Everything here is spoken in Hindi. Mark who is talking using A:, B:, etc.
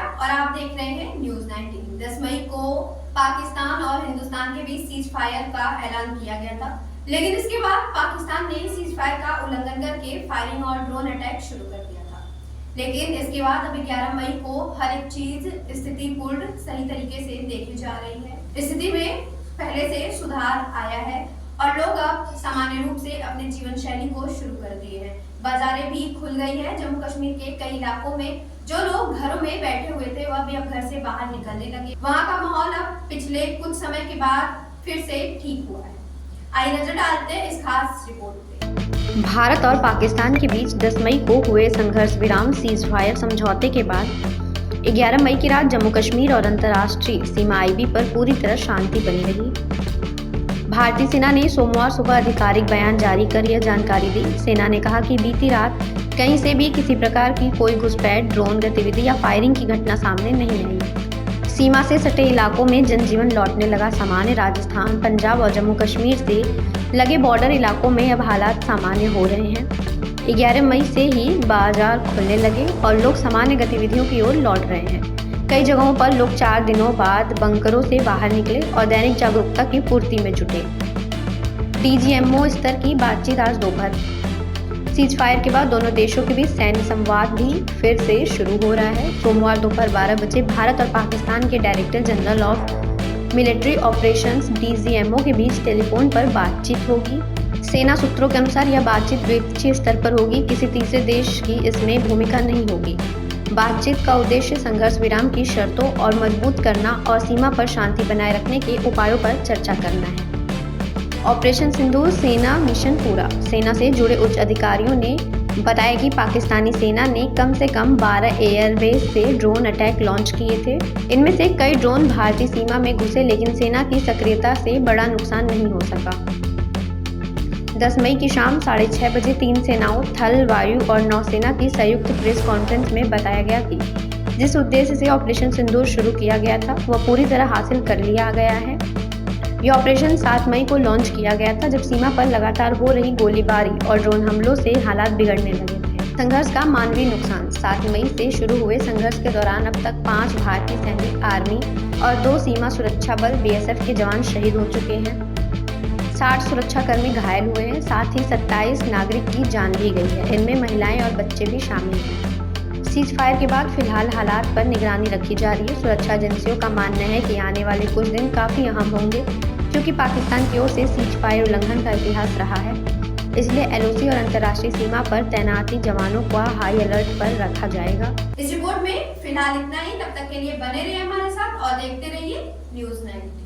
A: नमस्कार और आप देख रहे हैं न्यूज 19। 10 मई को पाकिस्तान और हिंदुस्तान के बीच सीज फायर का ऐलान किया गया था, लेकिन इसके बाद पाकिस्तान ने सीज फायर का उल्लंघन करके फायरिंग और ड्रोन अटैक शुरू कर दिया था। लेकिन इसके बाद अभी 11 मई को हर एक चीज स्थिति पूर्ण सही तरीके से देखी जा रही है। स्थिति में पहले से सुधार आया है और लोग अब सामान्य रूप से अपने जीवन शैली को शुरू कर दिए हैं। बाजारें भी खुल गई है। जम्मू कश्मीर के कई इलाकों में जो लोग घरों में बैठे हुए थे वह भी अब घर से बाहर निकलने लगे। वहां का माहौल अब पिछले कुछ समय के बाद फिर से ठीक हुआ है। आइए नजर डालते हैं इस खास रिपोर्ट पे।
B: भारत और पाकिस्तान के बीच 10 मई को हुए संघर्ष विराम सीज फायर समझौते के बाद 11 मई की रात जम्मू कश्मीर और अंतर्राष्ट्रीय सीमा आईबी पर पूरी तरह शांति बनी रही। भारतीय सेना ने सोमवार सुबह आधिकारिक बयान जारी कर यह जानकारी दी। सेना ने कहा कि बीती रात कहीं से भी किसी प्रकार की कोई घुसपैठ, ड्रोन गतिविधि या फायरिंग की घटना सामने नहीं आई। सीमा से सटे इलाकों में जनजीवन लौटने लगा सामान्य। राजस्थान, पंजाब और जम्मू कश्मीर से लगे बॉर्डर इलाकों में अब हालात सामान्य हो रहे हैं। 11 मई से ही बाजार खुलने लगे और लोग सामान्य गतिविधियों की ओर लौट रहे हैं। कई जगहों पर लोग 4 दिनों बाद बंकरों से बाहर निकले और दैनिक जागरूकता की पूर्ति में जुटे। डीजीएमओ स्तर की बातचीत आज दोपहर। सीज फायर के बाद दोनों देशों के बीच सैन्य संवाद भी फिर से शुरू हो रहा है। सोमवार दोपहर 12 बजे भारत और पाकिस्तान के director general of military operations DGMO के बीच टेलीफोन पर बातचीत होगी। सेना सूत्रों के अनुसार यह बातचीत द्विपक्षीय स्तर पर होगी। किसी तीसरे देश की इसमें भूमिका नहीं होगी। बातचीत का उद्देश्य संघर्ष विराम की शर्तों और मजबूत करना और सीमा पर शांति बनाए रखने के उपायों पर चर्चा करना है। ऑपरेशन सिंदूर सेना मिशन पूरा। सेना से जुड़े उच्च अधिकारियों ने बताया कि पाकिस्तानी सेना ने कम से कम 12 एयरबेस से ड्रोन अटैक लॉन्च किए थे। इनमें से कई ड्रोन भारतीय सीमा में घुसे, लेकिन सेना की सक्रियता से बड़ा नुकसान नहीं हो सका। 10 मई की शाम 6:30 बजे 3 सेनाओं थल, वायु और नौसेना की संयुक्त प्रेस कॉन्फ्रेंस में बताया गया कि जिस उद्देश्य से ऑपरेशन सिंदूर शुरू किया गया था वह पूरी तरह हासिल कर लिया गया है। यह ऑपरेशन 7 मई को लॉन्च किया गया था, जब सीमा पर लगातार हो रही गोलीबारी और ड्रोन हमलों से हालात बिगड़ने लगे थे। संघर्ष का मानवीय नुकसान। 7 मई से शुरू हुए संघर्ष के दौरान अब तक 5 भारतीय सैनिक, आर्मी और 2 सीमा सुरक्षा बल बीएसएफ के जवान शहीद हो चुके हैं। 60 सुरक्षाकर्मी घायल हुए हैं। साथ ही 27 नागरिक की जान ली गई है। इनमें महिलाएं और बच्चे भी शामिल हैं। सीज फायर के बाद फिलहाल हालात पर निगरानी रखी जा रही है। सुरक्षा एजेंसियों का मानना है कि आने वाले कुछ दिन काफी अहम होंगे, क्योंकि पाकिस्तान की ओर से सीज फायर उल्लंघन का इतिहास रहा है। इसलिए एलओसी और अंतर्राष्ट्रीय सीमा पर तैनाती जवानों को हाई अलर्ट पर रखा जाएगा।
A: इस रिपोर्ट में फिलहाल इतना ही। तब तक के लिए बने रहिए हमारे साथ और देखते रहिए न्यूज 19।